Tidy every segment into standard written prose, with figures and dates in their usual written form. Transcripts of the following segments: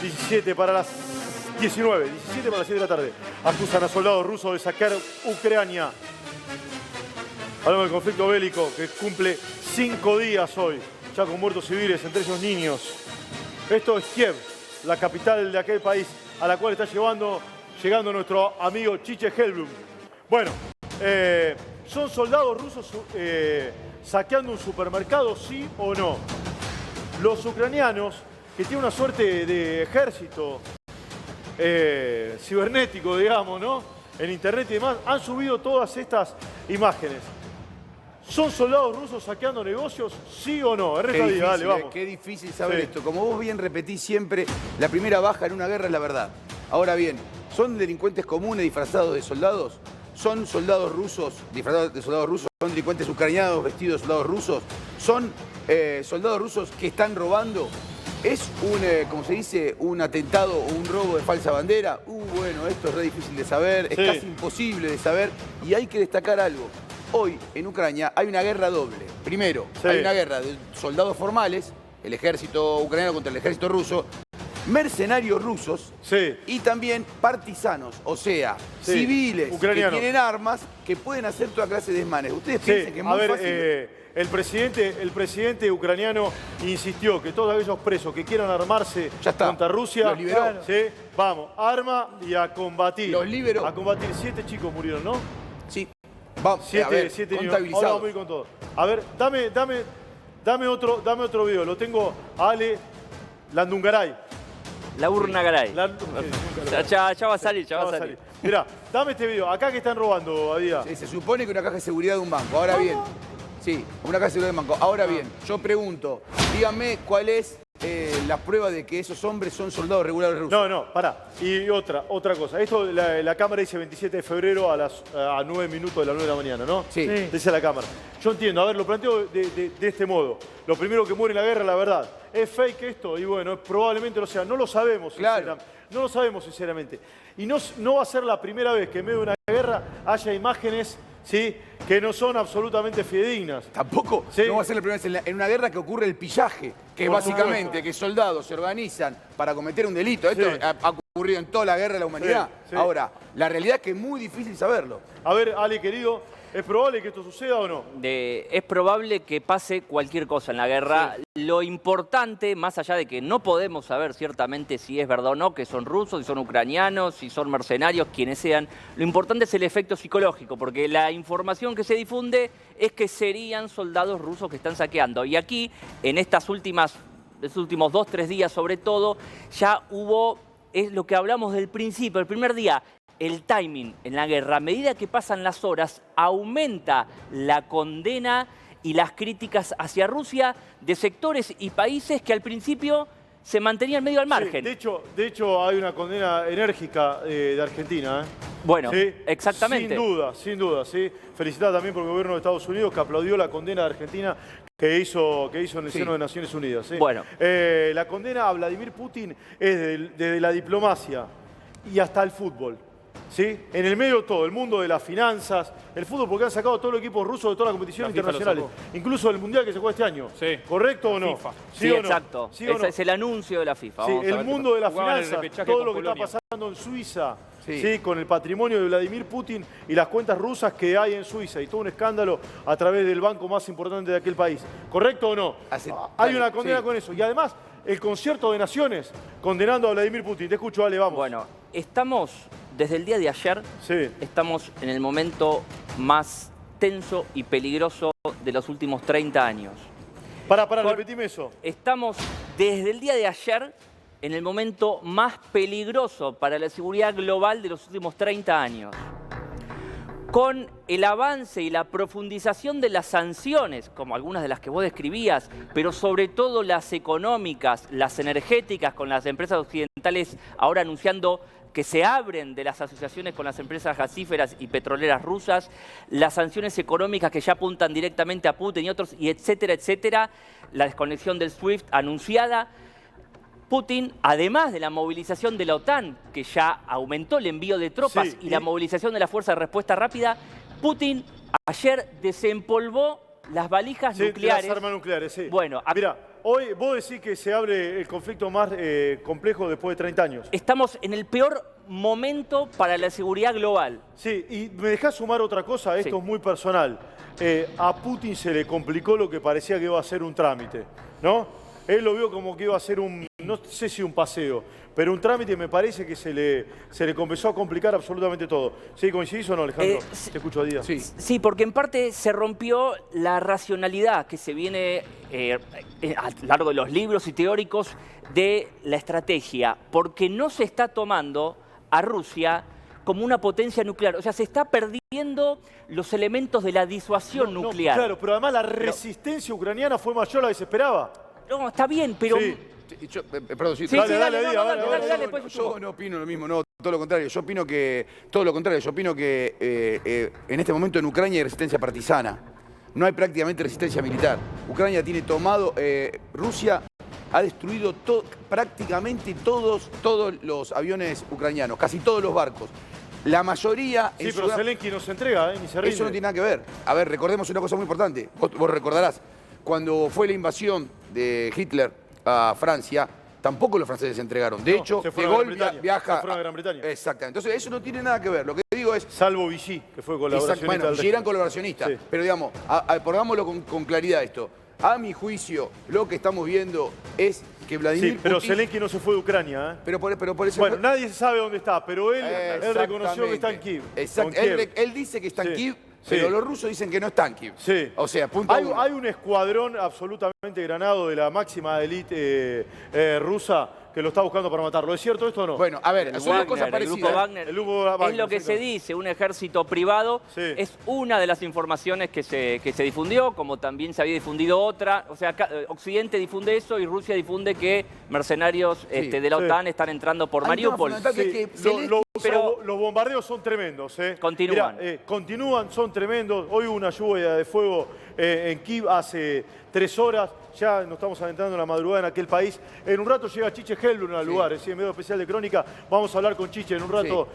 17 para las 19, 17 para las 7 de la tarde. Acusan a soldados rusos de saquear Ucrania. Hablamos del conflicto bélico que cumple 5 días hoy, ya con muertos civiles, entre ellos niños. Esto es Kiev, la capital de aquel país a la cual está llegando nuestro amigo Chiche Helblum. Bueno, ¿son soldados rusos saqueando un supermercado, sí o no? Los ucranianos, que tienen una suerte de ejército cibernético, digamos, ¿no? En internet y demás, han subido todas estas imágenes. ¿Son soldados rusos saqueando negocios, sí o no? Dale, vamos. Qué difícil saber esto. Como vos bien repetís siempre, la primera baja en una guerra es la verdad. Ahora bien, ¿son delincuentes comunes disfrazados de soldados? ¿Son soldados rusos disfrazados de soldados rusos? ¿Son delincuentes ucranianos vestidos de soldados rusos? ¿Son soldados rusos que están robando? ¿Es como se dice, un atentado o un robo de falsa bandera? Bueno, esto es re difícil de saber, es casi imposible de saber y hay que destacar algo. Hoy, en Ucrania, hay una guerra doble. Primero, hay una guerra de soldados formales, el ejército ucraniano contra el ejército ruso, mercenarios rusos y también partisanos, o sea, civiles que tienen armas que pueden hacer toda clase de desmanes. ¿Ustedes piensan que es muy fácil? El presidente ucraniano insistió que todos aquellos presos que quieran armarse contra Rusia, los liberó. Vamos, arma y a combatir. Los liberó. A combatir. 7 chicos murieron, ¿no? Sí. Vamos, 7 niños. Ahora vamos a ir con todo. A ver, dame otro video. Lo tengo a Ale Landungaray. La urna Garay. Ya va a salir, Mirá, dame este video. Acá que están robando, Badía. Se supone que una caja de seguridad de un banco. Ahora bien. Sí, una caja de seguridad de un banco. Ahora bien, yo pregunto, díganme cuál es la prueba de que esos hombres son soldados regulares rusos. No, pará. Y otra cosa. Esto, la cámara dice 27 de febrero a 9 minutos de las 9 de la mañana, ¿no? Sí. Dice la cámara. Yo entiendo. A ver, lo planteo de este modo. Lo primero que muere en la guerra, la verdad. ¿Es fake esto? Y bueno, probablemente lo sea. No lo sabemos, claro. No lo sabemos, sinceramente. Y no va a ser la primera vez que en medio de una guerra haya imágenes, ¿sí?, que no son absolutamente fidedignas. Tampoco no va a ser la primera vez en una guerra que ocurre el pillaje, que es básicamente que soldados se organizan para cometer un delito. Esto ha ocurrido en toda la guerra de la humanidad. Ahora, la realidad es que es muy difícil saberlo. A ver, Ale, querido, ¿es probable que esto suceda o no? Es probable que pase cualquier cosa en la guerra. Lo importante, más allá de que no podemos saber ciertamente si es verdad o no, que son rusos, si son ucranianos, si son mercenarios, quienes sean, lo importante es el efecto psicológico, porque la información que se difunde es que serían soldados rusos que están saqueando. Y aquí, en estos últimos 2-3 días sobre todo, ya hubo, es lo que hablamos del principio, el primer día, el timing en la guerra. A medida que pasan las horas, aumenta la condena y las críticas hacia Rusia de sectores y países que al principio se mantenían medio al margen. De hecho, hay una condena enérgica de Argentina. Bueno, exactamente. Sin duda. Felicitar también por el gobierno de Estados Unidos que aplaudió la condena de Argentina que hizo en el seno de Naciones Unidas. Bueno. La condena a Vladimir Putin es desde la diplomacia y hasta el fútbol. ¿Sí? En el medio todo, el mundo de las finanzas, el fútbol, porque han sacado todo el equipo ruso de todas las competiciones internacionales, incluso el Mundial que se juega este año. ¿Correcto o no? Sí, exacto. Ese es el anuncio de la FIFA. El mundo de las finanzas, todo lo que está pasando en Suiza, con el patrimonio de Vladimir Putin y las cuentas rusas que hay en Suiza y todo un escándalo a través del banco más importante de aquel país. ¿Correcto o no? Hay una condena con eso. Y además, el concierto de naciones condenando a Vladimir Putin. Te escucho, Ale, vamos. Bueno, estamos... Desde el día de ayer estamos en el momento más tenso y peligroso de los últimos 30 años. Repetime eso. Estamos desde el día de ayer en el momento más peligroso para la seguridad global de los últimos 30 años. Con el avance y la profundización de las sanciones, como algunas de las que vos describías, pero sobre todo las económicas, las energéticas, con las empresas occidentales ahora anunciando que se abren de las asociaciones con las empresas gasíferas y petroleras rusas, las sanciones económicas que ya apuntan directamente a Putin y otros, y etcétera, etcétera, la desconexión del SWIFT anunciada. Putin, además de la movilización de la OTAN, que ya aumentó el envío de tropas y la movilización de la Fuerza de Respuesta Rápida, Putin ayer desempolvó las valijas nucleares. Las armas nucleares, Bueno, mirá, hoy vos decís que se abre el conflicto más complejo después de 30 años. Estamos en el peor momento para la seguridad global. Sí, y me dejás sumar otra cosa, esto Sí. es muy personal. A Putin se le complicó lo que parecía que iba a ser un trámite, ¿no? Él lo vio como que iba a ser no sé si un paseo, pero un trámite. Me parece que se le comenzó a complicar absolutamente todo. ¿Sí, coincidís o no, Alejandro? Te escucho a día. Sí. Sí, porque en parte se rompió la racionalidad que se viene a lo largo de los libros y teóricos de la estrategia, porque no se está tomando a Rusia como una potencia nuclear. O sea, se está perdiendo los elementos de la disuasión No, nuclear. claro, pero además la resistencia ucraniana fue mayor a la que se esperaba. No, está bien, pero... Sí. Perdón, sí, Sí, Dale, sí, dale, dale, diga, no, dale, dale, dale, dale, dale. después yo no opino lo mismo, no, todo lo contrario. Yo opino que, todo lo contrario, yo opino que en este momento en Ucrania hay resistencia partisana. No hay prácticamente resistencia militar. Ucrania tiene tomado, Rusia ha destruido prácticamente todos los aviones ucranianos, casi todos los barcos. La mayoría... Sí, pero Zelensky no se entrega, ni se rinde. Eso no tiene nada que ver. A ver, recordemos una cosa muy importante. Vos recordarás, cuando fue la invasión de Hitler a Francia, tampoco los franceses se entregaron. De hecho, se De fueron a Gaulle Gran Bretaña. viaja... Se fueron a Gran Bretaña. Exactamente. Entonces, eso no tiene nada que ver. Lo que digo es... Salvo Vichy, que fue colaboracionista. Bueno, del si eran régimen. colaboracionistas. Sí. Pero digamos, pongámoslo con claridad esto. A mi juicio, lo que estamos viendo es que Vladimir Sí, pero Putin... Zelensky no se fue de Ucrania, ¿eh? Pero por eso... Bueno, nadie sabe dónde está, pero él reconoció que está en Kiev. Exacto. Con Kiev. Él dice que está en Sí. Kiev, Sí. pero los rusos dicen que no está en Kiev. Sí. O sea, punto uno. Hay un escuadrón absolutamente granado de la máxima élite rusa que lo está buscando para matarlo. ¿Es cierto esto o no? Bueno, a ver, El son dos Wagner, cosas el parecidas. grupo Wagner. El grupo Wagner, Es lo que se exacto. dice, un ejército privado. Sí. Es una de las informaciones que se difundió, como también se había difundido otra. O sea, Occidente difunde eso y Rusia difunde que mercenarios de la sí. OTAN están entrando por Hay un tema Mariupol. fundamental que es que Zelensky- pero- los bombardeos son tremendos. Continúan. Mirá, continúan, son tremendos. Hoy hubo una lluvia de fuego en Kiev hace 3 horas. Ya nos estamos adentrando en la madrugada en aquel país. En un rato llega Chiche Helblum al lugar, en medio especial de crónica. Vamos a hablar con Chiche en un rato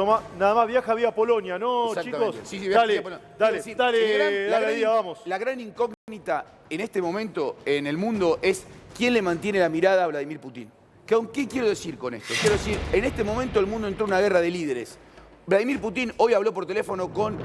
más. Nada más viaja vía Polonia, ¿no, Exactamente. chicos? Sí, viaja dale, vía Polonia. dale, Quiero decir, dale, Día, vamos. La gran incógnita en este momento en el mundo es quién le mantiene la mirada a Vladimir Putin. ¿Qué quiero decir con esto? Quiero decir, en este momento el mundo entró en una guerra de líderes. Vladimir Putin hoy habló por teléfono con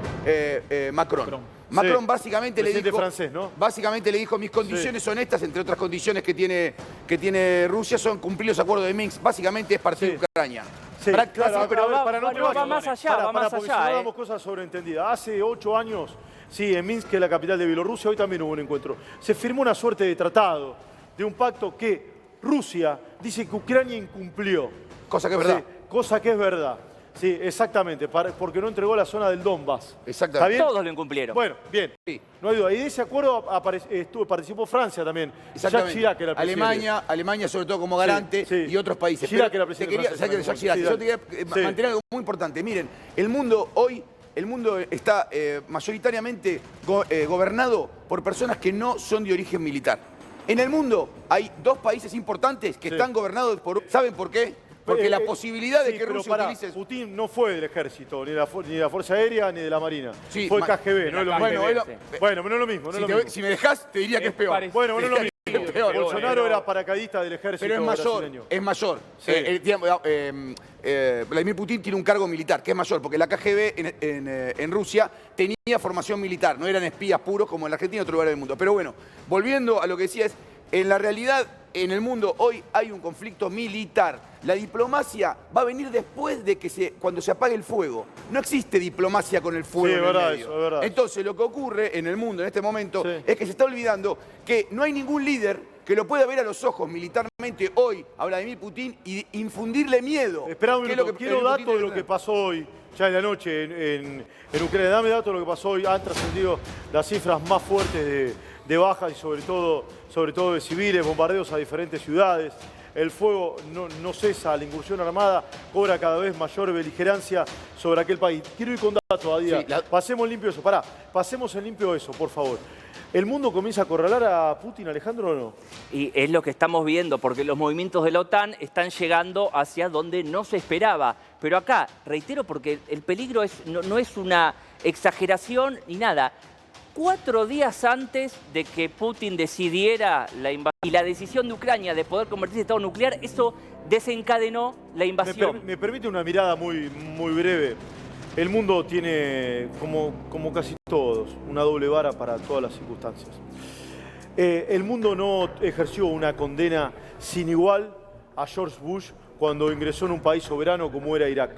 Macron. Macron Sí. básicamente le Presidente dijo... francés, ¿no? Básicamente le dijo, mis condiciones son estas, entre otras condiciones que tiene Rusia, son cumplir los acuerdos de Minsk. Básicamente es partir de Sí. Ucrania. Sí, claro, pero a ver, va vayas. más allá, va más porque allá, si no damos cosas sobreentendidas. Hace 8 años, sí, en Minsk, que es la capital de Bielorrusia, hoy también hubo un encuentro. Se firmó una suerte de tratado, de un pacto que Rusia dice que Ucrania incumplió. Cosa que es verdad. Sí, cosa que es verdad. Sí, exactamente, porque no entregó la zona del Donbass. Exactamente. ¿Está bien? Todos lo incumplieron. Bueno, bien. Sí. No hay duda. Y de ese acuerdo participó Francia también. Jacques Chirac era el presidente. Alemania sobre todo como garante sí. y otros países. Chirac Pero era presidente te quería- francés Jacques también. Chirac. Sí, Yo te dale. quería Sí. mantener algo muy importante. Miren, el mundo está mayoritariamente gobernado por personas que no son de origen militar. En el mundo hay 2 países importantes que Sí. están gobernados por... ¿Saben por qué? Porque la posibilidad de sí, que pero Rusia pará, utilice... Putin no fue del ejército, ni de la Fuerza Aérea, ni de la Marina. Sí, fue ma- KGB, no es lo Bueno, mismo. sí. Bueno, no es lo mismo. No es Si, lo te- mismo. si me dejás, te diría que es peor. Bueno, no es lo mismo. Es peor. Bolsonaro era paracaidista del ejército Pero es mayor, brasileño. es mayor. Sí. Vladimir Putin tiene un cargo militar, que es mayor, porque la KGB en Rusia tenía formación militar, no eran espías puros como en la Argentina y otro lugar del mundo. Pero bueno, volviendo a lo que decía es, en la realidad, en el mundo hoy hay un conflicto militar. La diplomacia va a venir después de que cuando se apague el fuego. No existe diplomacia con el fuego Sí, en es el verdad medio. eso, es verdad. Entonces, lo que ocurre en el mundo en este momento Sí. es que se está olvidando que no hay ningún líder que lo pueda ver a los ojos militarmente hoy a Vladimir Putin y infundirle miedo. Esperá un Que es minuto, lo que quiero Putin datos de debe lo que tener. pasó hoy, ya en la noche en Ucrania. Dame datos de lo que pasó hoy. Han trascendido las cifras más fuertes de bajas y sobre todo de civiles, bombardeos a diferentes ciudades. El fuego no cesa, la incursión armada cobra cada vez mayor beligerancia sobre aquel país. Quiero ir con datos, Adía. Sí, Pasemos limpio eso. Pasemos en limpio eso, por favor. ¿El mundo comienza a acorralar a Putin, Alejandro, o no? Y es lo que estamos viendo, porque los movimientos de la OTAN están llegando hacia donde no se esperaba. Pero acá, reitero, porque el peligro no es una exageración ni nada. 4 días antes de que Putin decidiera la invasión y la decisión de Ucrania de poder convertirse en Estado nuclear, eso desencadenó la invasión. Me permite una mirada muy breve. El mundo tiene, como casi todos, una doble vara para todas las circunstancias. El mundo no ejerció una condena sin igual a George Bush cuando ingresó en un país soberano como era Irak.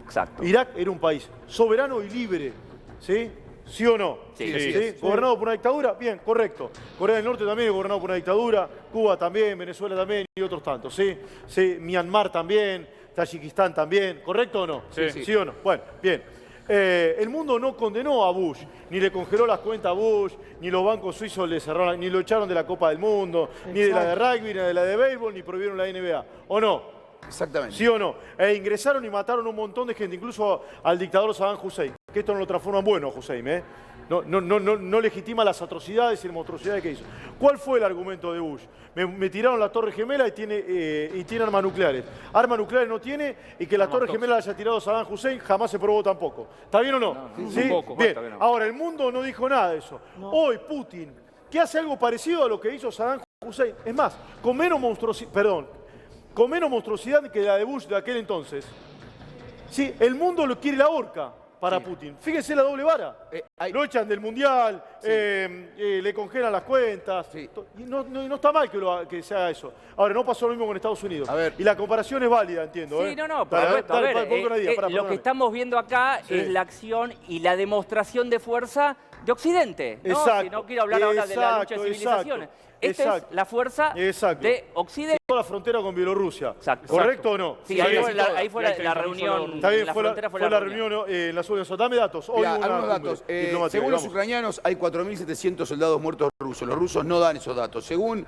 Exacto. Irak era un país soberano y libre, ¿sí? ¿Sí o no? Sí, ¿Sí? ¿Gobernado por una dictadura? Bien, correcto. Corea del Norte también es gobernado por una dictadura, Cuba también, Venezuela también y otros tantos, ¿sí? Sí, Myanmar también, Tayikistán también, ¿correcto o no? ¿Sí o no? Bueno, bien. El mundo no condenó a Bush, ni le congeló las cuentas a Bush, ni los bancos suizos le cerraron, ni lo echaron de la Copa del Mundo, ni de la de rugby, ni de la de béisbol, ni prohibieron la NBA, ¿o no? Exactamente. ¿Sí o no? Ingresaron y mataron un montón de gente, incluso al dictador Saddam Hussein. Que esto no lo transforma en bueno, Hussein, ¿eh? No legitima las atrocidades y las monstruosidades que hizo. ¿Cuál fue el argumento de Bush? Me tiraron la Torre Gemela y tiene armas nucleares. Armas nucleares no tiene y que la Torre Gemela la haya tirado Saddam Hussein jamás se probó tampoco. ¿Está bien o no? ¿Sí? Tampoco, Bien. no. Ahora, el mundo no dijo nada de eso. No. Hoy Putin, que hace algo parecido a lo que hizo Saddam Hussein, es más, con menos monstruosidad que la de Bush de aquel entonces. Sí, el mundo lo quiere la horca para Putin. Fíjense la doble vara. Lo echan del Mundial, le congelan las cuentas. Sí. Y no está mal que se haga eso. Ahora, no pasó lo mismo con Estados Unidos. A ver. Y la comparación es válida, entiendo. Sí, por Dale, supuesto. dale, A ver, pongo una idea, pará, lo perdóname. que estamos viendo acá Sí. es la acción y la demostración de fuerza de Occidente. ¿no? Exacto. Si no quiero hablar ahora de la lucha de civilizaciones. Esta es la fuerza de Occidente. Toda la frontera con Bielorrusia. Exacto. ¿Correcto o no? Sí, Está ahí bien. fue la reunión. Está bien, en la fue frontera la reunión en las UNES. Dame datos. Hoy Mirá, hubo una algunos cumbre datos. diplomática, Según los digamos. ucranianos, hay 4.700 soldados muertos rusos. Los rusos no dan esos datos. Según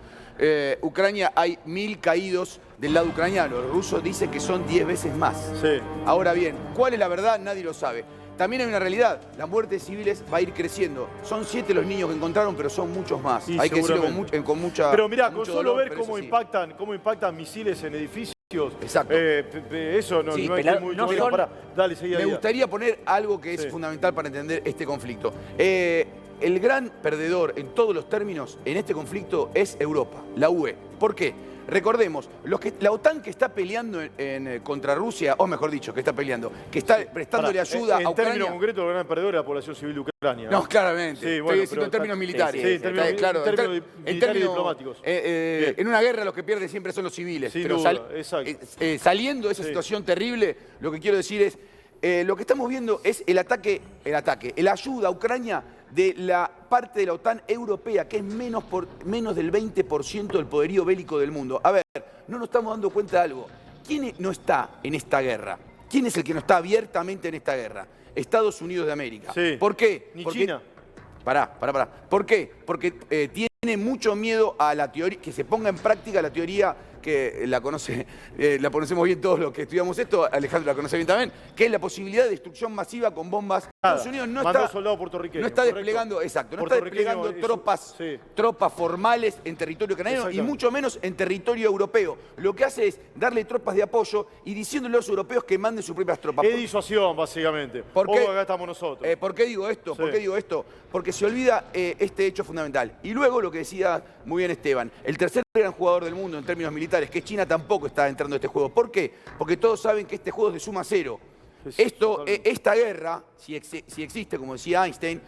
Ucrania, hay 1.000 caídos del lado ucraniano. Los rusos dicen que son 10 veces más. Sí. Ahora bien, ¿cuál es la verdad? Nadie lo sabe. También hay una realidad, la muerte de civiles va a ir creciendo. Son 7 los niños que encontraron, pero son muchos más. Sí, hay que decirlo con mucha. Pero mirá, con con mucho solo dolor, ver pero cómo eso sí. impactan misiles en edificios. Exacto. Eso no, Sí, no hay pero que muy... no no, son- pará, dale, seguí Me ahí. gustaría poner algo que es Sí. fundamental para entender este conflicto. El gran perdedor en todos los términos en este conflicto es Europa, la UE. ¿Por qué? Recordemos, la OTAN que está peleando contra Rusia, o mejor dicho, que está peleando, que está prestándole Pará, ayuda a en Ucrania. términos concretos, el gran perdedor es la población civil de Ucrania. No, claramente. Sí, bueno, Estoy diciendo pero en términos está- militares. sí, en términos- Está claro. en términos militares y diplomáticos. En una guerra los que pierden siempre son los civiles. Sin pero duda, exacto. saliendo de esa Sí. situación terrible, lo que quiero decir es, lo que estamos viendo es la ayuda a Ucrania de la parte de la OTAN europea, que es menos del 20% del poderío bélico del mundo. A ver, no nos estamos dando cuenta de algo. ¿Quién no está en esta guerra? ¿Quién es el que no está abiertamente en esta guerra? Estados Unidos de América. Sí. ¿Por qué? Ni Porque- China. Pará. ¿Por qué? Porque tiene mucho miedo a la teoría, que se ponga en práctica la teoría que la conocemos bien todos los que estudiamos esto, Alejandro la conoce bien también, que es la posibilidad de destrucción masiva con bombas. Estados Unidos no Mandó está, soldados puertorriqueños. no está correcto. desplegando, exacto, no está desplegando Puertorriqueño es tropas formales en territorio ucraniano y Exactamente. mucho menos en territorio europeo. Lo que hace es darle tropas de apoyo y diciéndole a los europeos que manden sus propias tropas. Es disuasión, básicamente. ¿Por qué? Acá estamos nosotros. ¿Por qué digo esto? Sí. ¿Por qué digo esto? Porque se olvida este hecho fundamental. Y luego lo que decía muy bien Esteban, el tercer gran jugador del mundo en términos militares, que es China, tampoco está entrando a este juego. ¿Por qué? Porque todos saben que este juego es de suma cero. Esta guerra, si existe, como decía Einstein,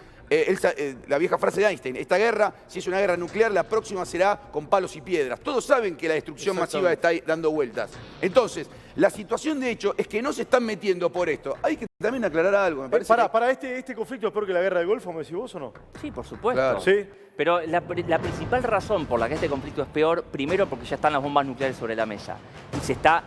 la vieja frase de Einstein, esta guerra, si es una guerra nuclear, la próxima será con palos y piedras. Todos saben que la destrucción masiva está ahí dando vueltas. Entonces, la situación de hecho es que no se están metiendo por esto. Hay que también aclarar algo, me parece. Para este conflicto es peor que la guerra del Golfo, ¿me decís vos o no? Sí, por supuesto. Claro. Sí. Pero la principal razón por la que este conflicto es peor, primero porque ya están las bombas nucleares sobre la mesa y se está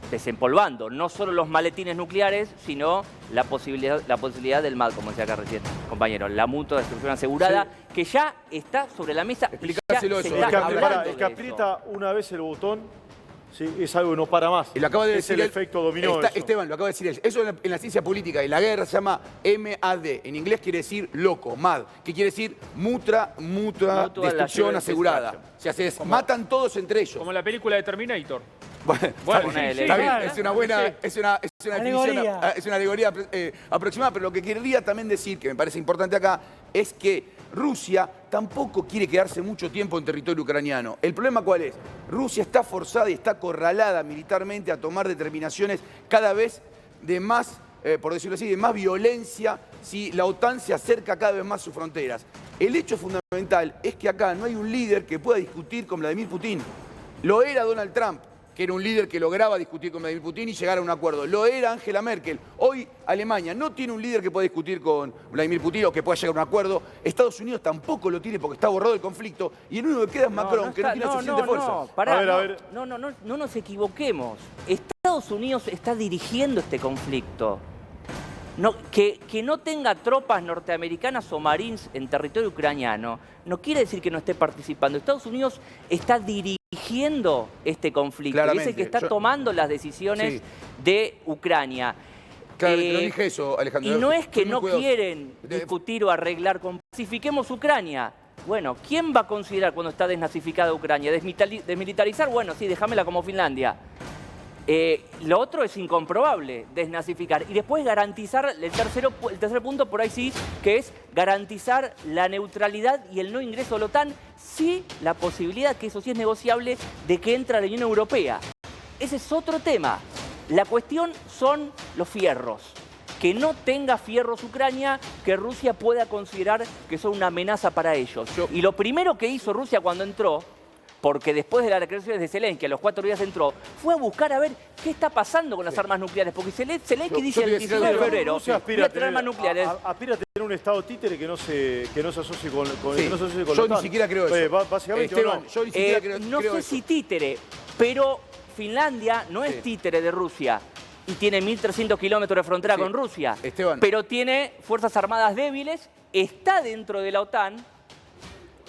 desempolvando no solo los maletines nucleares, sino la posibilidad del mal, como decía acá recién, compañero, la mutua destrucción asegurada, que ya está sobre la mesa. Explícaselo ya se eso. está El que, hablando el que de aprieta una vez el botón ¿sí? Es algo que no para más. Y lo acaba de es decir el él. efecto dominó. Eso. Esteban, lo acaba de decir él. Eso en la ciencia política y la guerra se llama MAD. En inglés quiere decir loco, MAD. Que quiere decir mutua destrucción asegurada. O sea, se matan todos entre ellos. Como la película de Terminator. Bueno, está bien, claro. es una buena, es una definición, es una alegoría aproximada, pero lo que querría también decir, que me parece importante acá, es que Rusia tampoco quiere quedarse mucho tiempo en territorio ucraniano. ¿El problema cuál es? Rusia está forzada y está acorralada militarmente a tomar determinaciones cada vez de más, por decirlo así, de más violencia si la OTAN se acerca cada vez más a sus fronteras. El hecho fundamental es que acá no hay un líder que pueda discutir con Vladimir Putin. Lo era Donald Trump, que era un líder que lograba discutir con Vladimir Putin y llegar a un acuerdo. Lo era Angela Merkel. Hoy Alemania no tiene un líder que pueda discutir con Vladimir Putin o que pueda llegar a un acuerdo. Estados Unidos tampoco lo tiene porque está borrado el conflicto. Y el único que queda es Macron, que no tiene suficiente fuerza. No nos equivoquemos. Estados Unidos está dirigiendo este conflicto. Que no tenga tropas norteamericanas o marines en territorio ucraniano no quiere decir que no esté participando. Estados Unidos está dirigiendo este conflicto. Claramente. Y es el que está tomando las decisiones de Ucrania. Claro, no dije eso, Alejandro. Y no es que no cuidadoso. quieren discutir o arreglar con... Pacifiquemos Ucrania. Bueno, ¿quién va a considerar cuando está desnazificada Ucrania? ¿Desmilitarizar? Bueno, sí, déjamela como Finlandia. Lo otro es incomprobable, desnazificar. Y después garantizar, el tercer punto por ahí sí, que es garantizar la neutralidad y el no ingreso a la OTAN, sí la posibilidad, que eso sí es negociable, de que entre a la Unión Europea. Ese es otro tema. La cuestión son los fierros. Que no tenga fierros Ucrania, que Rusia pueda considerar que son una amenaza para ellos. Y lo primero que hizo Rusia cuando entró, porque después de las declaraciones de Zelensky, a los 4 días entró, fue a buscar a ver qué está pasando con las armas nucleares. Porque Zelensky dice el 19 de febrero, Rusia aspira a tener armas nucleares. Aspira a tener un estado títere que no se asocie con Sí, la yo OTAN. ni siquiera creo eso. Básicamente, Esteban, yo ni siquiera creo No sé eso. si títere, pero Finlandia no es títere de Rusia. Y tiene 1.300 kilómetros de frontera con Rusia. Esteban. Pero tiene fuerzas armadas débiles, está dentro de la OTAN,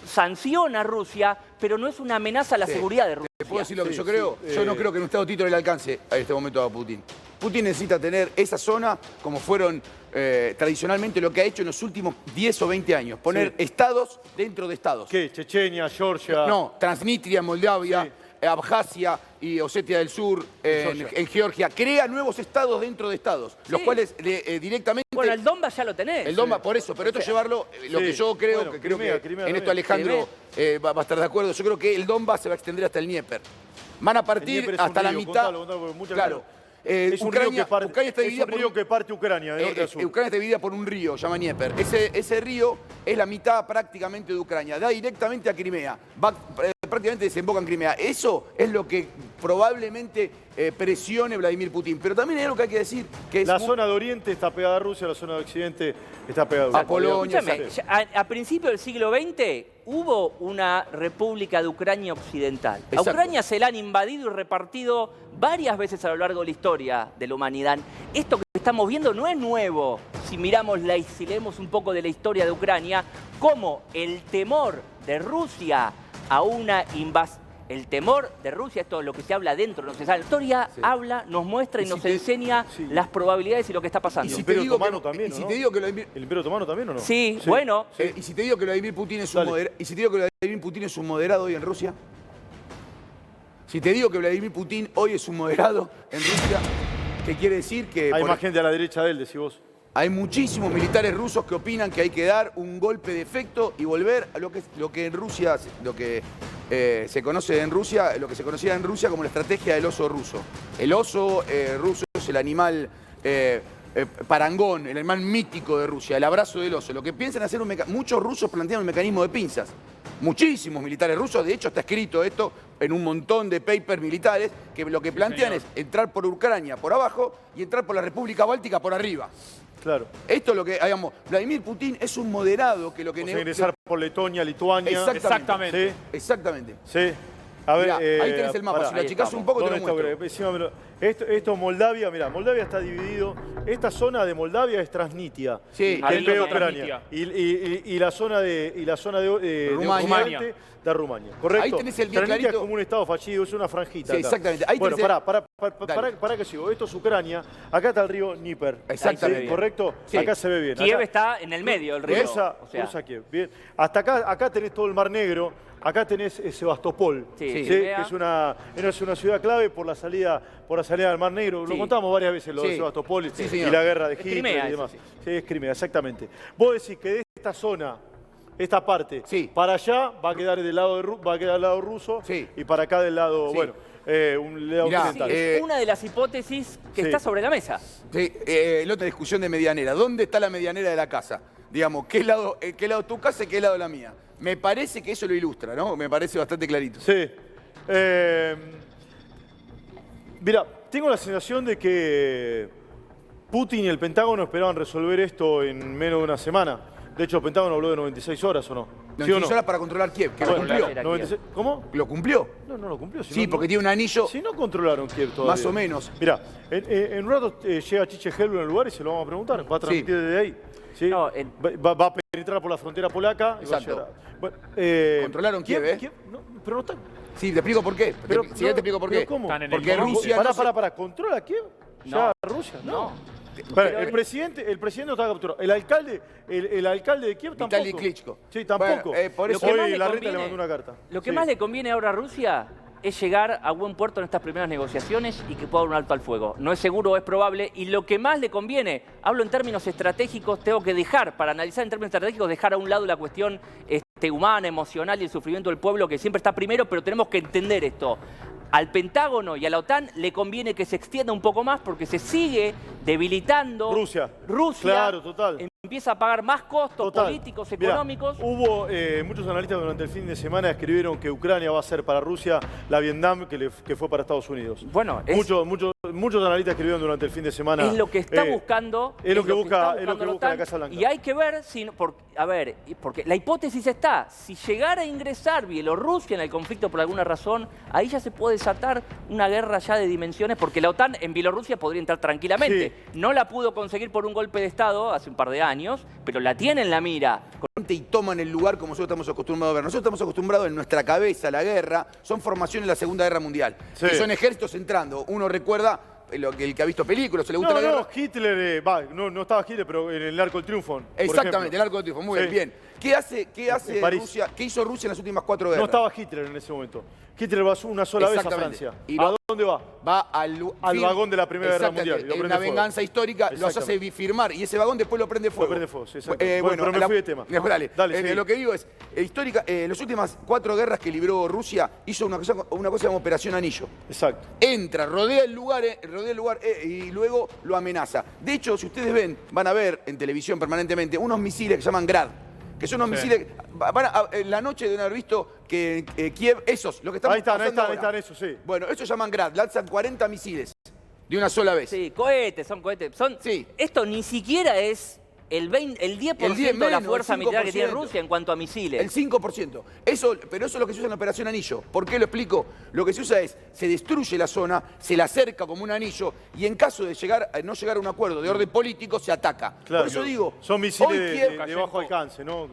sanciona a Rusia, pero no es una amenaza a la seguridad de Rusia. ¿Te puedo decir lo que yo creo? Yo no creo que en un estado títere le alcance a este momento a Putin. Putin necesita tener esa zona como fueron tradicionalmente lo que ha hecho en los últimos 10 o 20 años. Poner estados dentro de estados. ¿Qué? Chechenia, Georgia. No, Transnistria, Moldavia, Abjasia y Osetia del Sur, en Georgia. Crea nuevos estados dentro de estados, los cuales directamente... Bueno, el Donbass ya lo tenés. El Donbass, por eso, pero esto llevarlo, lo que yo creo, bueno, que creo Crimea, que Crimea en esto también. Alejandro va a estar de acuerdo, yo creo que el Donbass se va a extender hasta el Dnieper. Van a partir Dnieper es un hasta la río, mitad. contalo, porque mucha Claro. gente- Es un río que parte, Ucrania está dividida que parte Ucrania de norte a sur. Ucrania está dividida por un río, llama Dnieper. Ese río es la mitad prácticamente de Ucrania. Da directamente a Crimea. Prácticamente desemboca en Crimea. Eso es lo que probablemente presione Vladimir Putin. Pero también hay algo que hay que decir, que es... La zona de Oriente está pegada a Rusia, la zona de Occidente está pegada a Ucrania. Polonia, Escúchame, a principios del siglo XX hubo una república de Ucrania occidental. A Exacto. Ucrania se la han invadido y repartido varias veces a lo largo de la historia de la humanidad. Esto que estamos viendo no es nuevo. Si si leemos un poco de la historia de Ucrania, como el temor de Rusia a una invasión. El temor de Rusia, esto es lo que se habla dentro, no se sabe. La historia habla, nos muestra y nos enseña las probabilidades y lo que está pasando. El Imperio Otomano también, y si ¿no? te digo que Vladimir... ¿El Imperio Otomano también o no? Sí, bueno. y si te digo que Vladimir Putin es un Dale. ¿Y si te digo que Vladimir Putin es un moderado hoy en Rusia? Si te digo que Vladimir Putin hoy es un moderado en Rusia, ¿qué quiere decir? Que Hay más gente a la derecha de él, decís vos. hay muchísimos militares rusos que opinan que hay que dar un golpe de efecto y volver a lo que en Rusia, se conoce en Rusia, lo que se conocía en Rusia como la estrategia del oso ruso. El oso ruso es el animal parangón, el animal mítico de Rusia, el abrazo del oso. Lo que piensan hacer muchos rusos plantean un mecanismo de pinzas. Muchísimos militares rusos, de hecho está escrito esto en un montón de papers militares, que lo que plantean es entrar por Ucrania por abajo y entrar por la República Báltica por arriba. Claro. Esto es lo que, digamos, Vladimir Putin es un moderado que lo que... O sea, ingresar por Letonia, Lituania. Exactamente. ¿Sí? Exactamente. Sí. A ver, Mirá, ahí tenés el mapa. pará. Si lo achicás un poco, te lo ¿Dónde está muestro. Ucrania? Decímelo. Esto Moldavia, mirá, Moldavia está dividido. Esta zona de Moldavia es Transnistria. Sí, que ahí es medio está Ucrania. Y la zona de Rumania. Occidente de Rumania. ¿Correcto? Ahí tenés el bien Transnistria clarito. es como un estado fallido, es una franjita. Sí, acá. exactamente. Ahí Bueno, tenés el- pará que sigo. Esto es Ucrania. Acá está el río Dnieper. Exactamente. ¿Sí? ¿Correcto? Sí. Acá se ve bien. Kiev Acá- está en el medio del río. Cruza Kiev. Bien. Hasta acá tenés todo el Mar Negro. Acá tenés Sebastopol, Sí. que es una ciudad clave por la salida del Mar Negro. Sí. Lo contamos varias veces lo de Sí. Sebastopol Sí, y señor. la guerra de Es Hitler Crimea y demás. eso, Sí, es Crimea, exactamente. Vos decís que de esta zona, esta parte, Sí. para allá va a quedar del lado del lado ruso Sí. y para acá del lado, Sí. un lado Mirá, occidental. Es una de las hipótesis que Sí. está sobre la mesa. Sí, la otra discusión de medianera. ¿Dónde está la medianera de la casa? Digamos, ¿qué lado tu casa y qué lado la mía? Me parece que eso lo ilustra, ¿no? Me parece bastante clarito. Sí. Mira, tengo la sensación de que Putin y el Pentágono esperaban resolver esto en menos de una semana. De hecho, el Pentágono habló de 96 horas, ¿o no? ¿Sí o 96 no? horas para controlar Kiev, que lo Bueno, cumplió. Era 96 ¿Cómo? ¿Lo cumplió? No lo cumplió. Sí, porque tiene un anillo. Si no controlaron Kiev todavía. Más o menos. Mirá, en un rato llega Chiche Helblum al lugar y se lo vamos a preguntar. Va a transmitir desde ahí. ¿Sí? No, Va a penetrar por la frontera polaca. Y va a Exacto. llegar Bueno, Controlaron Kiev, ¿eh? pero no está... Sí, te explico por qué. Pero, Si querés te explico por pero qué. ¿cómo? Están en el Porque Congo. Rusia no se- Pará. ¿Controla Kiev? ¿Ya Rusia? No. Espera, Pero el presidente no está capturado. El alcalde de Kiev tampoco. Vitaly Klitschko. Sí, tampoco. Bueno, por Lo eso- que más Hoy le la reta conviene- le mandó una carta. Lo que Sí. más le conviene ahora a Rusia es llegar a buen puerto en estas primeras negociaciones y que pueda haber un alto al fuego. No es seguro, es probable. Y lo que más le conviene, hablo en términos estratégicos, tengo que para analizar en términos estratégicos, dejar a un lado la cuestión humana, emocional y el sufrimiento del pueblo, que siempre está primero, pero tenemos que entender esto. Al Pentágono y a la OTAN le conviene que se extienda un poco más porque se sigue debilitando. Rusia. Rusia Claro, total. empieza a pagar más costos Total. políticos, Mirá, económicos. hubo muchos analistas durante el fin de semana escribieron que Ucrania va a ser para Rusia la Vietnam que fue para Estados Unidos. Bueno, Muchos analistas escribieron durante el fin de semana. es lo que está buscando. Es lo que busca está buscando la OTAN, Casa Blanca. Y hay que ver si. Porque la hipótesis está: si llegara a ingresar Bielorrusia en el conflicto por alguna razón, ahí ya se puede desatar una guerra ya de dimensiones, porque la OTAN en Bielorrusia podría entrar tranquilamente. No la pudo conseguir por un golpe de Estado hace un par de años, pero la tiene en la mira. y toman el lugar como nosotros estamos acostumbrados a ver. Nosotros estamos acostumbrados en nuestra cabeza, la guerra, son formaciones de la Segunda Guerra Mundial. Sí. Que son ejércitos entrando. Uno recuerda el que ha visto películas, se le gusta la guerra. Hitler, no estaba Hitler, pero en el Arco del Triunfo. por Exactamente, ejemplo. el Arco de Triunfo, muy Sí. bien. ¿Qué hace París. Rusia? ¿Qué hizo Rusia en las últimas 4 guerras? No estaba Hitler en ese momento. Hitler va una sola vez a Exactamente. Francia. Y ¿A va- dónde va? Va al vagón de la Primera Guerra Exactamente, Mundial y lo en prende una fuego. venganza histórica, los hace Exactamente. firmar y ese vagón después lo prende fuego. prende fuego, sí, exactamente. Bueno, pero me la- fui de tema. Dale, Dale, seguí. lo que digo es, en las últimas 4 guerras que libró Rusia, hizo una cosa llamada Operación Anillo. Exacto. Entra, rodea el lugar y luego lo amenaza. De hecho, si ustedes van a ver en televisión permanentemente unos misiles que se llaman Grad, que son unos misiles, la noche de haber visto que Kiev, esos, lo que estamos Ahí están, ahora. esos, sí. Bueno, esos llaman Grad, lanzan 40 misiles de una sola vez. Sí, cohetes, son cohetes. Sí. Esto ni siquiera es el 10% de la menos, fuerza el militar que tiene 5%. Rusia en cuanto a misiles. El 5%. Pero eso es lo que se usa en la Operación Anillo. ¿Por qué lo explico? Lo que se usa es, se destruye la zona, se la acerca como un anillo y en caso de no llegar a un acuerdo de orden político, se ataca. Claro, Por eso digo, son misiles hoy de Kiev, bajo alcance, ¿no?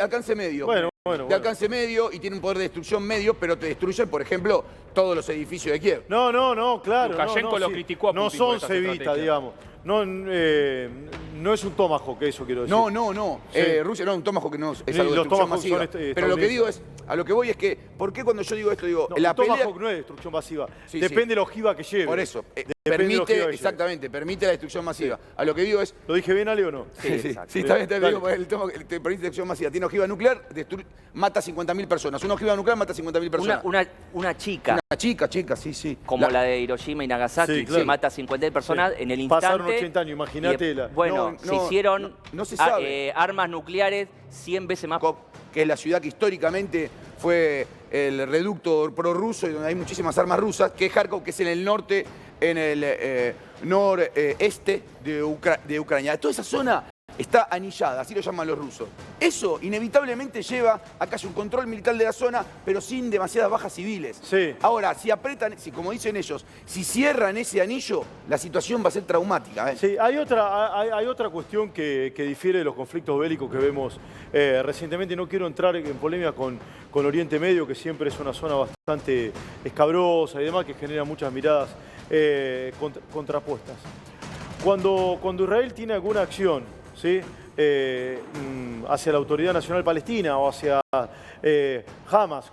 alcance medio. Bueno. De alcance medio y tiene un poder de destrucción medio, pero te destruyen, por ejemplo, todos los edificios de Kiev. No, claro. Lukashenko lo criticó a No Putin por son esta cevitas, estrategia. digamos. No es un Tomahawk, eso quiero decir. No. Sí. Rusia no, un Tomahawk que no es Sí, algo de los destrucción Tomahawk masiva. son Pero lo que estadounidenses. digo es, a lo que voy es que, ¿por qué cuando yo digo esto digo, No, la un pelea... Tomahawk no es destrucción masiva. Sí, Depende sí. de la ojiva que lleve. Por eso, Depende de la ojiva permite, que lleve. exactamente, permite la destrucción masiva. A lo que digo es, ¿Lo dije bien, Ale, o no? Sí, exacto. sí, está bien, Dale. digo, el Tomahawk te permite destrucción masiva. Tiene ojiva nuclear, mata 50.000 personas. Una ojiva nuclear mata 50.000 personas. Una chica, Una chica, sí. como la de Hiroshima y Nagasaki, Sí, que claro. mata 50.000 personas Sí. en el instante. Pasaron 80 años, imagínate Y, la- Bueno, No, se hicieron no se sabe. armas nucleares 100 veces más. Que es la ciudad que históricamente fue el reducto prorruso y donde hay muchísimas armas rusas, que es Kharkov, que es en el norte, en el noreste de Ucrania. Toda esa zona está anillada, así lo llaman los rusos. Eso inevitablemente lleva a que haya un control militar de la zona, pero sin demasiadas bajas civiles. Sí. Ahora, si apretan, si, como dicen ellos, si cierran ese anillo, la situación va a ser traumática. Sí, hay otra cuestión que difiere de los conflictos bélicos que vemos recientemente. No quiero entrar en polémica con Oriente Medio, que siempre es una zona bastante escabrosa y demás, que genera muchas miradas contrapuestas. Cuando Israel tiene alguna acción, ¿sí? Hacia la Autoridad Nacional Palestina o hacia Hamas,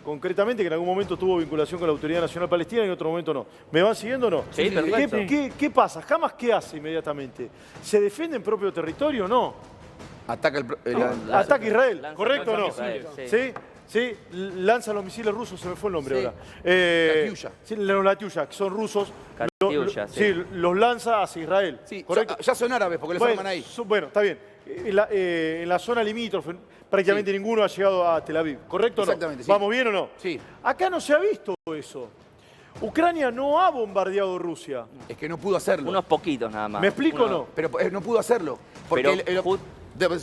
concretamente, que en algún momento tuvo vinculación con la Autoridad Nacional Palestina y en otro momento no. ¿Me van siguiendo o no? Sí, perfecto. ¿Qué pasa? ¿Hamas qué hace inmediatamente? ¿Se defiende en propio territorio o no? Ataca Ataca a Israel, Lanza- ¿correcto o no? lanza misiles, sí. ¿Sí? Sí, lanzan los misiles rusos, se me fue el nombre Sí. ahora. Katyusha. Sí, los Katyusha, que son rusos. Katyusha, sí. Sí, los lanza hacia Israel. Sí, ¿correcto? ya son árabes porque los Bueno, arman ahí. bueno, está bien. En la zona limítrofe, prácticamente ninguno ha llegado a Tel Aviv, ¿correcto o no? Exactamente, sí. ¿Vamos bien o no? Sí. Acá no se ha visto eso. Ucrania no ha bombardeado Rusia. Es que no pudo hacerlo. Unos poquitos nada más. ¿Me explico o no? Pero no pudo hacerlo. Porque Pero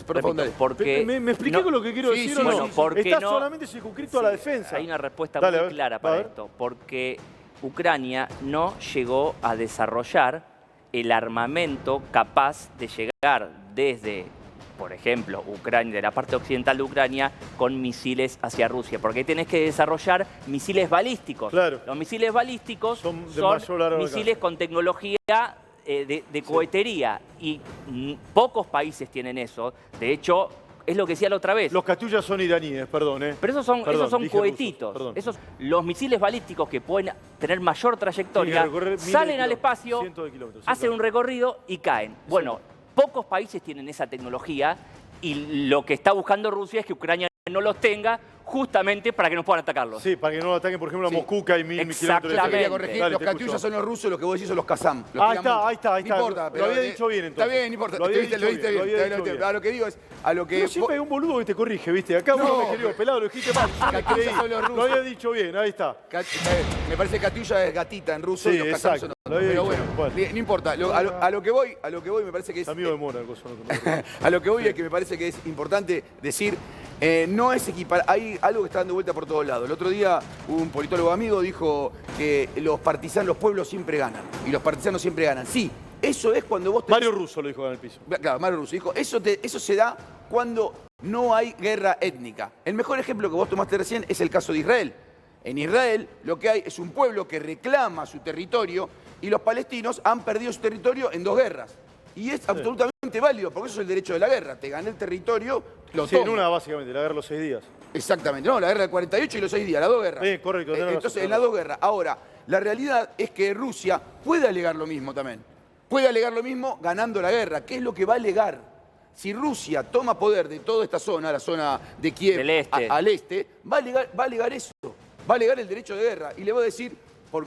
por favor, dale. porque ¿Me expliqué no- con lo que quiero Sí, decir sí, o no? bueno, porque Está no- solamente circunscrito a la defensa. Hay una respuesta Dale, a muy ver, clara a para ver. esto, porque Ucrania no llegó a desarrollar el armamento capaz de llegar desde, por ejemplo, Ucrania, de la parte occidental de Ucrania, con misiles hacia Rusia, porque tenés que desarrollar misiles balísticos. Claro. Los misiles balísticos Son son, de mayor largo alcance. misiles con tecnología de cohetería y pocos países tienen eso. De hecho, es lo que decía la otra vez. Los Katyusha son iraníes, perdón, Pero esos son, Perdón, esos son dije cohetitos. rusos, perdón. Los misiles balísticos que pueden tener mayor trayectoria Tienen que recorrer miles de salen al kilómetros, espacio, cientos de kilómetros, sí, hacen claro. un recorrido y caen. Bueno, pocos países tienen esa tecnología y lo que está buscando Rusia es que Ucrania no los tenga justamente para que no puedan atacarlos. Sí, para que no ataquen, por ejemplo, a Sí. Moscú, que hay mil kilómetros de Yo quería Exactamente. corregir, Dale, los te Katyusha escucho. son los rusos, lo que vos decís son los Kazam. Los Ahí tiran está, mucho. ahí está, ahí No está. importa, Lo pero había dicho bien, entonces. Está bien, no importa. Lo había dicho Lo diste bien, lo bien. había dicho bien. A lo que digo es, a lo que... Pero siempre hay un boludo que te corrige, ¿viste? Acá No. uno me querido pelado, lo dijiste mal. Yo me Katyusha creí. son los rusos. Lo había dicho bien, ahí está. Me parece que Katyusha es gatita en ruso Sí, y los Kazam exacto. son... Lo había Pero dicho bueno, bien. no importa. A lo que voy me parece que es... Amigo de Mona, el coso, no. A lo que voy es que me parece que es importante decir, no es equiparar, hay algo que está dando vuelta por todos lados. El otro día un politólogo amigo dijo que los pueblos siempre ganan, y los partisanos siempre ganan. Sí, eso es cuando vos tenés... Mario Russo lo dijo en el piso. Claro, Mario Russo dijo, eso se da cuando no hay guerra étnica. El mejor ejemplo que vos tomaste recién es el caso de Israel. En Israel lo que hay es un pueblo que reclama su territorio y los palestinos han perdido su territorio en 2 guerras. Y es absolutamente válido, porque eso es el derecho de la guerra. Te gané el territorio, lo Sí, en tomo. una básicamente, la guerra de los 6 días. Exactamente, no, la guerra del 48 y los 6 días, las 2 guerras. Correcto, tenés razón, Entonces, tenés en las razón. 2 guerras. Ahora, la realidad es que Rusia puede alegar lo mismo también. Puede alegar lo mismo ganando la guerra. ¿Qué es lo que va a alegar? Si Rusia toma poder de toda esta zona, la zona de Kiev Del este. al este, va a alegar eso. Va a alegar el derecho de guerra. Y le va a decir,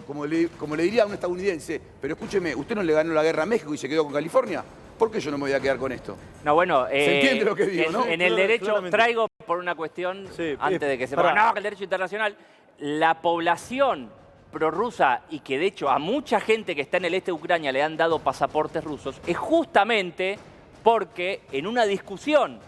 como le diría a un estadounidense, pero escúcheme, ¿usted no le ganó la guerra a México y se quedó con California? ¿Por qué yo no me voy a quedar con esto? No, bueno, ¿Se entiende lo que digo, no? En el derecho, Claramente. traigo por una cuestión, Sí, antes de que se pará. ponga, no, que el derecho internacional, la población prorrusa y que de hecho a mucha gente que está en el este de Ucrania le han dado pasaportes rusos, es justamente porque en una discusión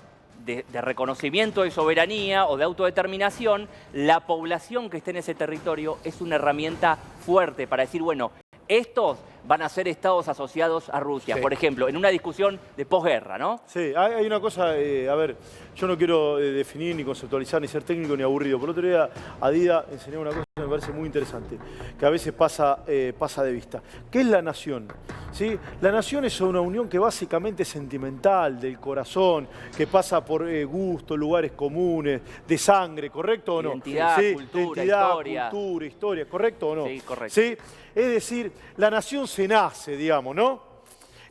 de reconocimiento de soberanía o de autodeterminación, la población que está en ese territorio es una herramienta fuerte para decir, bueno, estos van a ser estados asociados a Rusia, Sí. por ejemplo, en una discusión de posguerra, ¿no? Sí, hay una cosa, a ver, yo no quiero definir ni conceptualizar, ni ser técnico ni aburrido. Por otro día, Adida enseñó una cosa que me parece muy interesante, que a veces pasa de vista. ¿Qué es la nación? ¿Sí? La nación es una unión que básicamente es sentimental, del corazón, que pasa por gusto, lugares comunes, de sangre, ¿correcto o no? Identidad, Sí, cultura, identidad, cultura, historia, ¿correcto o no? Sí, correcto. ¿Sí? Es decir, la nación se nace, digamos, ¿no?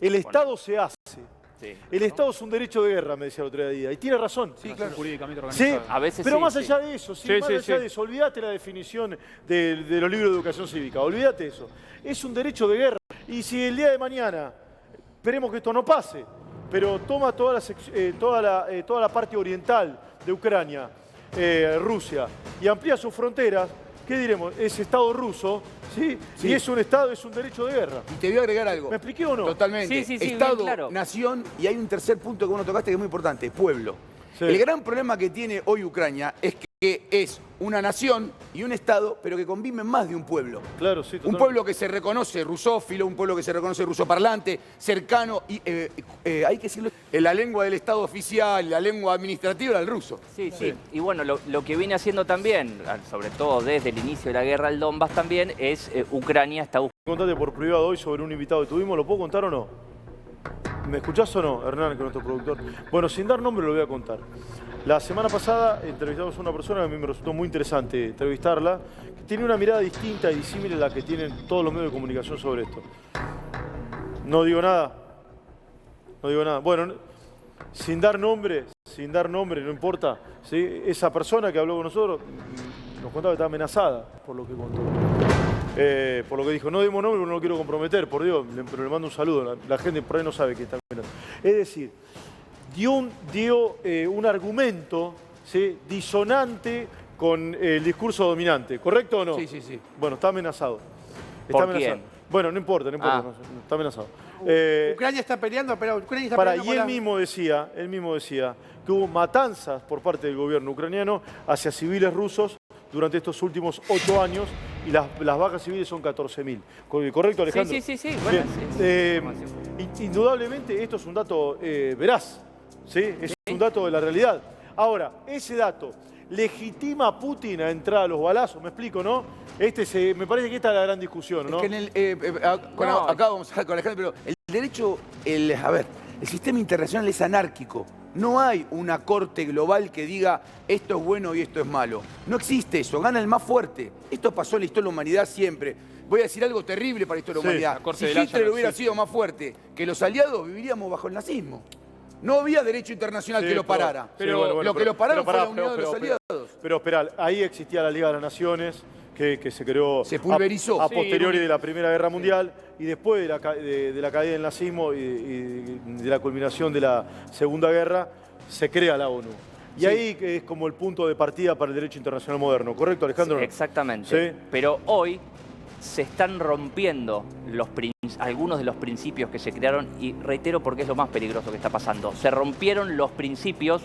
El Estado se hace. Sí. El Estado es un derecho de guerra, me decía el otro día. Y tiene razón. Sí, claro. Jurídicamente Sí, organizado. A veces pero sí, más sí. allá de eso, sí, Sí, más sí, allá sí. de eso, olvídate la definición de los libros de educación cívica, olvídate eso. Es un derecho de guerra. Y si el día de mañana, esperemos que esto no pase, pero toma toda la parte oriental de Ucrania, Rusia, y amplía sus fronteras, ¿qué diremos? Es Estado ruso, ¿sí? Sí. Y es un Estado, es un derecho de guerra. Y te voy a agregar algo. ¿Me expliqué o no? Totalmente. Sí, sí, sí, bien Estado, claro. nación, y hay un tercer punto que vos no tocaste que es muy importante, pueblo. Sí. El gran problema que tiene hoy Ucrania es que es una nación y un Estado, pero que conviven más de un pueblo. Claro, sí, Un totalmente. pueblo que se reconoce rusófilo, un pueblo que se reconoce rusoparlante, cercano, y hay que decirlo, la lengua del Estado oficial, la lengua administrativa era el ruso. Sí, sí. Y bueno, lo que viene haciendo también, sobre todo desde el inicio de la guerra del Donbass también, es Ucrania está buscando. Contate por privado hoy sobre un invitado que tuvimos, ¿lo puedo contar o no? ¿Me escuchás o no, Hernán, que es nuestro productor? Bueno, sin dar nombre lo voy a contar. La semana pasada entrevistamos a una persona que a mí me resultó muy interesante entrevistarla, que tiene una mirada distinta y disímil a la que tienen todos los medios de comunicación sobre esto. No digo nada. No digo nada. Bueno, sin dar nombre, no importa. ¿Sí? Esa persona que habló con nosotros nos contaba que estaba amenazada por lo que contó. Por lo que dijo, no dimos nombre, no lo quiero comprometer, por Dios, pero le mando un saludo. La gente por ahí no sabe que está amenazada. Es decir, dio un argumento, ¿sí?, disonante con el discurso dominante, ¿correcto o no? Sí, sí, sí. Bueno, está amenazado. ¿Por quién? Bueno, no importa, Ah. no, está amenazado. Ucrania está peleando, pero Ucrania está Para, peleando y con él mismo decía que hubo matanzas por parte del gobierno ucraniano hacia civiles rusos durante estos últimos 8 años y las bajas civiles son 14.000. ¿Correcto, Alejandro? Sí. Bueno, Bien. Indudablemente esto es un dato veraz, ¿sí? Es un dato de la realidad. Ahora, ese dato legitima a Putin a entrar a los balazos, me explico, ¿no? Me parece que esta es la gran discusión, ¿no? Es que acá vamos a hablar con Alejandro, pero el derecho, el sistema internacional es anárquico. No hay una corte global que diga esto es bueno y esto es malo. No existe eso, gana el más fuerte. Esto pasó en la historia de la humanidad siempre. Voy a decir algo terrible para la historia de la Sí, humanidad. la Corte Si del Haya Hitler no hubiera existe. sido más fuerte que los aliados, viviríamos bajo el nazismo. No había derecho internacional Sí, que lo pero- parara. sí, bueno, lo que lo pararon fue pará, la unidad de los aliados. Pero espera, ahí existía la Liga de las Naciones, que se creó Se pulverizó. a Sí, posteriori de la Primera Guerra Mundial y después de la caída del nazismo y de la culminación de la Segunda Guerra, se crea la ONU. Y Sí. ahí que es como el punto de partida para el derecho internacional moderno, ¿correcto, Alejandro? Exactamente. Sí. Pero hoy se están rompiendo algunos de los principios que se crearon, y reitero porque es lo más peligroso que está pasando. Se rompieron los principios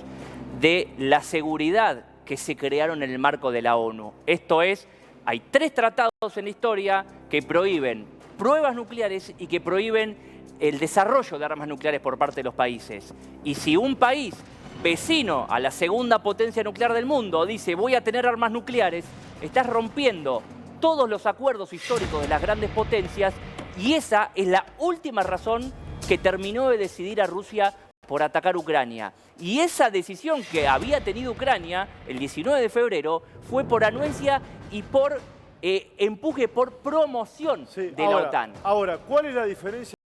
de la seguridad que se crearon en el marco de la ONU. Esto es, hay 3 tratados en la historia que prohíben pruebas nucleares y que prohíben el desarrollo de armas nucleares por parte de los países. Y si un país vecino a la segunda potencia nuclear del mundo dice voy a tener armas nucleares, estás rompiendo todos los acuerdos históricos de las grandes potencias, y esa es la última razón que terminó de decidir a Rusia por atacar Ucrania. Y esa decisión que había tenido Ucrania el 19 de febrero fue por anuencia y por empuje, por promoción Sí, de la OTAN. Ahora, ¿cuál es la diferencia